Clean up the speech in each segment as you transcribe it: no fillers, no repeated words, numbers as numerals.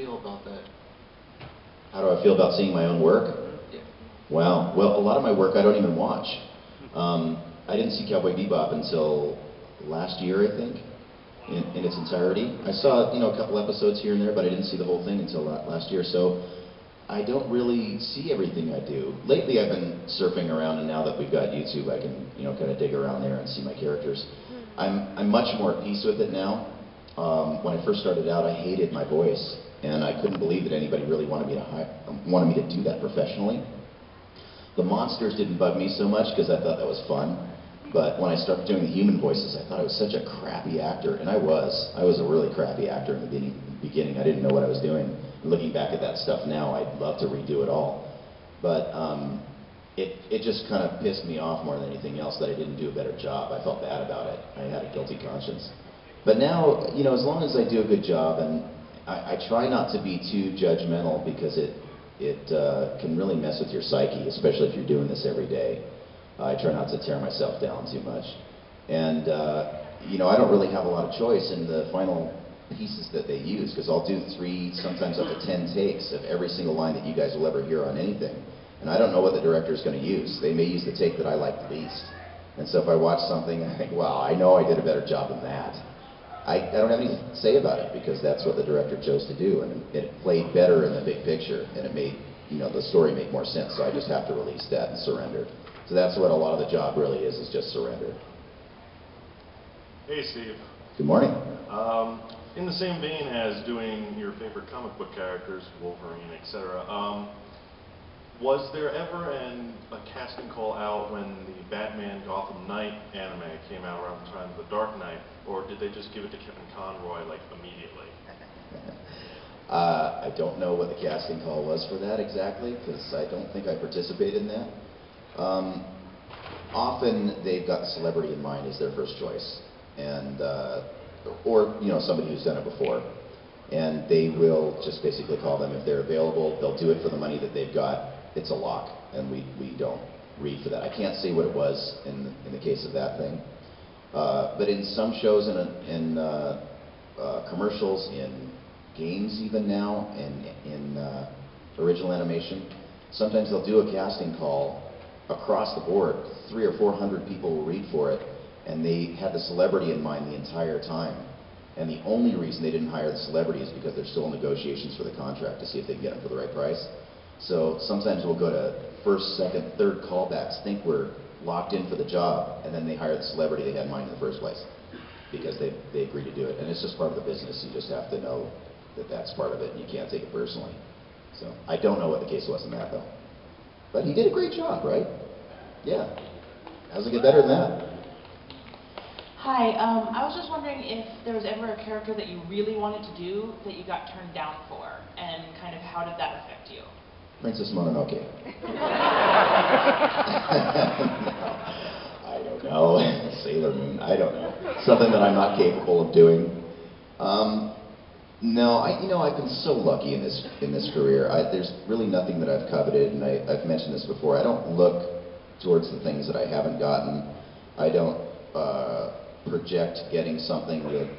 feel about that? How do I feel about seeing my own work? Yeah. Wow. Well, a lot of my work I don't even watch. I didn't see Cowboy Bebop until last year, I think, in its entirety. I saw, a couple episodes here and there, but I didn't see the whole thing until last year. So I don't really see everything I do. Lately, I've been surfing around, and now that we've got YouTube, I can, kind of dig around there and see my characters. I'm much more at peace with it now. When I first started out, I hated my voice, and I couldn't believe that anybody really wanted me to do that professionally. The monsters didn't bug me so much because I thought that was fun. But when I started doing the human voices, I thought I was such a crappy actor, and I was. I was a really crappy actor in the beginning. I didn't know what I was doing. Looking back at that stuff now, I'd love to redo it all. But it just kind of pissed me off more than anything else that I didn't do a better job. I felt bad about it. I had a guilty conscience. But now, as long as I do a good job, and I try not to be too judgmental because it can really mess with your psyche, especially if you're doing this every day. I try not to tear myself down too much. And, I don't really have a lot of choice in the final pieces that they use, because I'll do 3, sometimes up to 10 takes of every single line that you guys will ever hear on anything. And I don't know what the director's going to use. They may use the take that I like the least. And so if I watch something, I think, wow, I know I did a better job than that. I don't have anything to say about it, because that's what the director chose to do, and it played better in the big picture, and it made, the story make more sense, so I just have to release that and surrender. So that's what a lot of the job really is just surrender. Hey, Steve. Good morning. In the same vein as doing your favorite comic book characters, Wolverine, etc., was there ever a casting call out when the Batman Gotham Knight anime came out around the time of The Dark Knight, or did they just give it to Kevin Conroy, immediately? I don't know what the casting call was for that exactly, because I don't think I participated in that. Often they've got celebrity in mind as their first choice, and or somebody who's done it before, and they will just basically call them if they're available. They'll do it for the money that they've got. It's a lock, and we don't read for that. I can't say what it was in the case of that thing, but in some shows, in commercials, in games even now, in original animation, sometimes they'll do a casting call across the board. 300 or 400 people will read for it, and they had the celebrity in mind the entire time. And the only reason they didn't hire the celebrity is because they're still in negotiations for the contract to see if they can get them for the right price. So sometimes we'll go to first, second, third callbacks, think we're locked in for the job, and then they hire the celebrity they had in mind in the first place because they agree to do it. And it's just part of the business. You just have to know that that's part of it, and you can't take it personally. So I don't know what the case was in that, though. But he did a great job, right? Yeah. How's it get better than that? Hi, I was just wondering if there was ever a character that you really wanted to do that you got turned down for, and kind of how did that affect you? Princess Mononoke. I don't know. Sailor Moon. I don't know. Something that I'm not capable of doing. No, I've been so lucky in this career. There's really nothing that I've coveted, and I've mentioned this before. I don't look towards the things that I haven't gotten. I don't project getting something that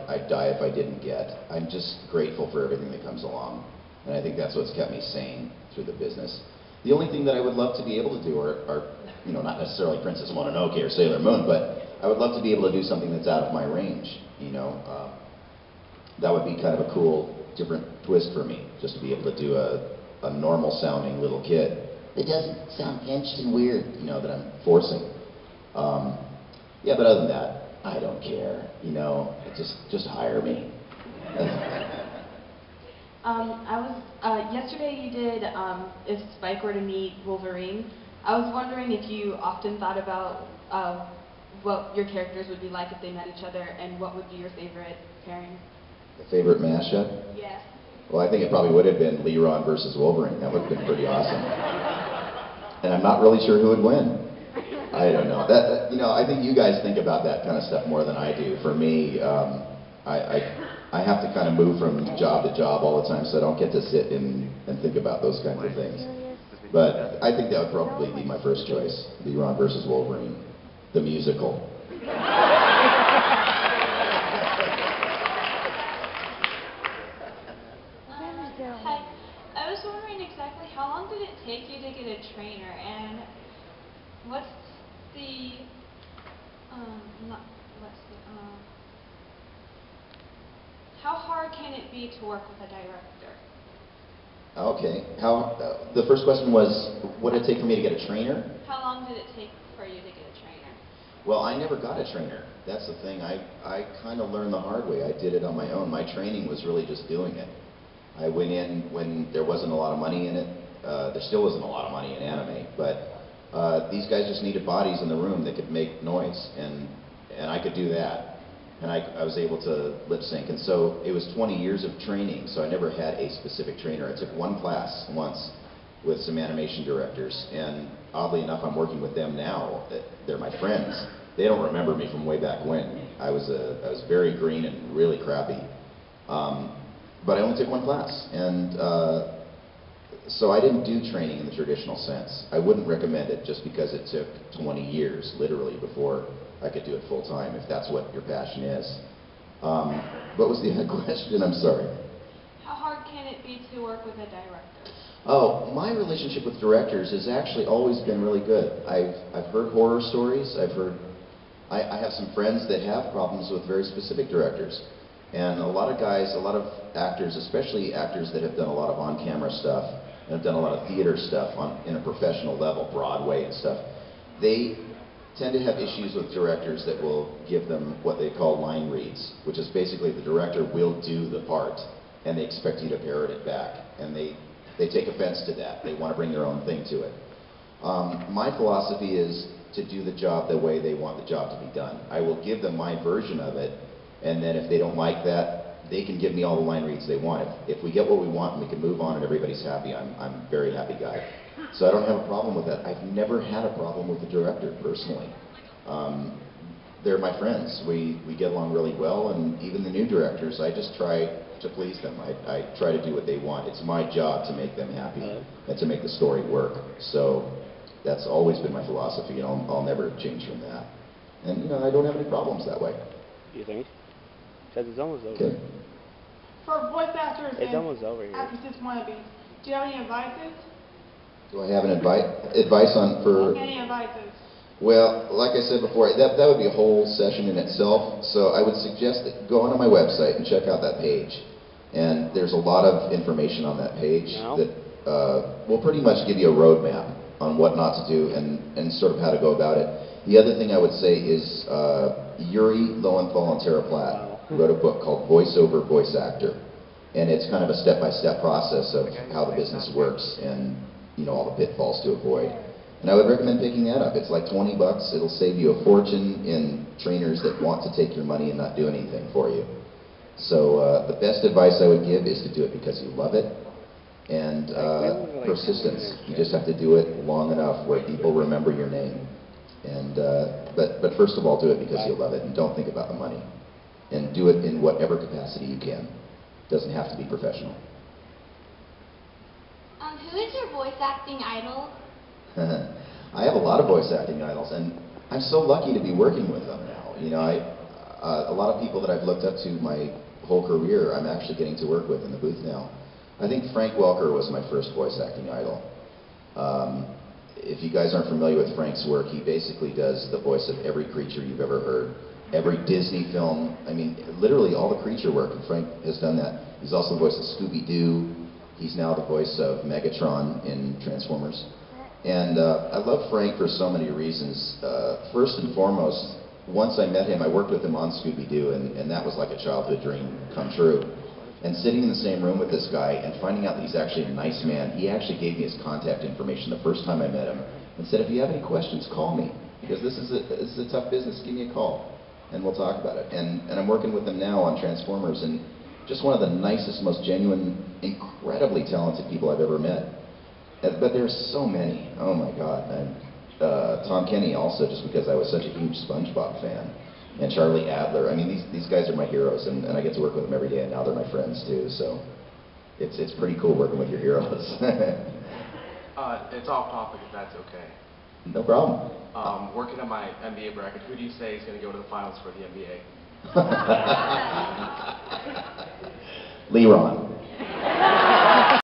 I'd die if I didn't get. I'm just grateful for everything that comes along, and I think that's what's kept me sane through the business. The only thing that I would love to be able to do are not necessarily Princess Mononoke or Sailor Moon, but I would love to be able to do something that's out of my range. That would be kind of a cool, different twist for me, just to be able to do a normal-sounding little kid. It doesn't sound pinched and weird, that I'm forcing. Yeah, but other than that, I don't care. Just hire me. Yesterday you did If Spike Were to Meet Wolverine. I was wondering if you often thought about what your characters would be like if they met each other, and what would be your favorite pairing? The favorite mashup? Yeah. Well, I think it probably would have been Leron versus Wolverine. That would have been pretty awesome. And I'm not really sure who would win. I don't know. I think you guys think about that kind of stuff more than I do. For me, I have to kind of move from job to job all the time, so I don't get to sit and think about those kinds of things. But I think that would probably be my first choice, Leron versus Wolverine, the musical. Hi. I was wondering exactly how long did it take you to get a trainer, and what's the, not, what's the, how hard can it be to work with a director? Okay. The first question was, what did it take for me to get a trainer? How long did it take for you to get a trainer? Well, I never got a trainer. That's the thing. I kind of learned the hard way. I did it on my own. My training was really just doing it. I went in when there wasn't a lot of money in it. There still isn't a lot of money in anime, but these guys just needed bodies in the room that could make noise, and I could do that. And I was able to lip sync. And so it was 20 years of training, so I never had a specific trainer. I took one class once with some animation directors, and oddly enough, I'm working with them now. They're my friends. They don't remember me from way back when. I was very green and really crappy. But I only took one class, and so I didn't do training in the traditional sense. I wouldn't recommend it just because it took 20 years, literally, before I could do it full time, if that's what your passion is. What was the other question? I'm sorry. How hard can it be to work with a director? Oh, my relationship with directors has actually always been really good. I've heard horror stories. I have some friends that have problems with very specific directors. And a lot of guys, a lot of actors, especially actors that have done a lot of on-camera stuff and have done a lot of theater stuff in a professional level, Broadway and stuff, they tend to have issues with directors that will give them what they call line reads, which is basically the director will do the part and they expect you to parrot it back. And they take offense to that. They want to bring their own thing to it. My philosophy is to do the job the way they want the job to be done. I will give them my version of it, and then if they don't like that, they can give me all the line reads they want. If we get what we want and we can move on and everybody's happy, I'm a very happy guy. So I don't have a problem with that. I've never had a problem with the director, personally. They're my friends. We get along really well, and even the new directors, I just try to please them. I try to do what they want. It's my job to make them happy and to make the story work. So that's always been my philosophy, and I'll never change from that. And you know, I don't have any problems that way. You think? Because it's almost over. Okay. For voice actors It's and almost over here. actresses wannabes, do you have any advices? Do I have an advice on for? Any advices? Well, like I said before, that would be a whole session in itself. So I would suggest that go onto my website and check out that page. And there's a lot of information on that page that will pretty much give you a roadmap on what not to do and sort of how to go about it. The other thing I would say is Yuri Lowenthal and Tara Platt wrote a book called Voiceover Voice Actor. And it's kind of a step-by-step process of how the business works and you know all the pitfalls to avoid. And I would recommend picking that up. It's like $20. It'll save you a fortune in trainers that want to take your money and not do anything for you. So the best advice I would give is to do it because you love it. And persistence. You just have to do it long enough where people remember your name. And but first of all, do it because you love it and don't think about the money. And do it in whatever capacity you can. It doesn't have to be professional. Who is your voice acting idol? I have a lot of voice acting idols, and I'm so lucky to be working with them now. You know, a lot of people that I've looked up to my whole career, I'm actually getting to work with in the booth now. I think Frank Welker was my first voice acting idol. If you guys aren't familiar with Frank's work, he basically does the voice of every creature you've ever heard. Every Disney film, I mean, literally all the creature work, and Frank has done that. He's also the voice of Scooby-Doo. He's now the voice of Megatron in Transformers. And I love Frank for so many reasons. First and foremost, once I met him, I worked with him on Scooby-Doo, and that was like a childhood dream come true. And sitting in the same room with this guy and finding out that he's actually a nice man, he actually gave me his contact information the first time I met him and said, if you have any questions, call me, because this is a tough business, give me a call, and we'll talk about it. And I'm working with him now on Transformers, and just one of the nicest, most genuine, incredibly talented people I've ever met. But there's so many. Oh my God. And Tom Kenny also, just because I was such a huge SpongeBob fan. And Charlie Adler. I mean, these guys are my heroes, and I get to work with them every day, and now they're my friends too. So it's pretty cool working with your heroes. It's off topic, if that's okay. No problem. Working on my NBA bracket, who do you say is going to go to the finals for the NBA? LeBron.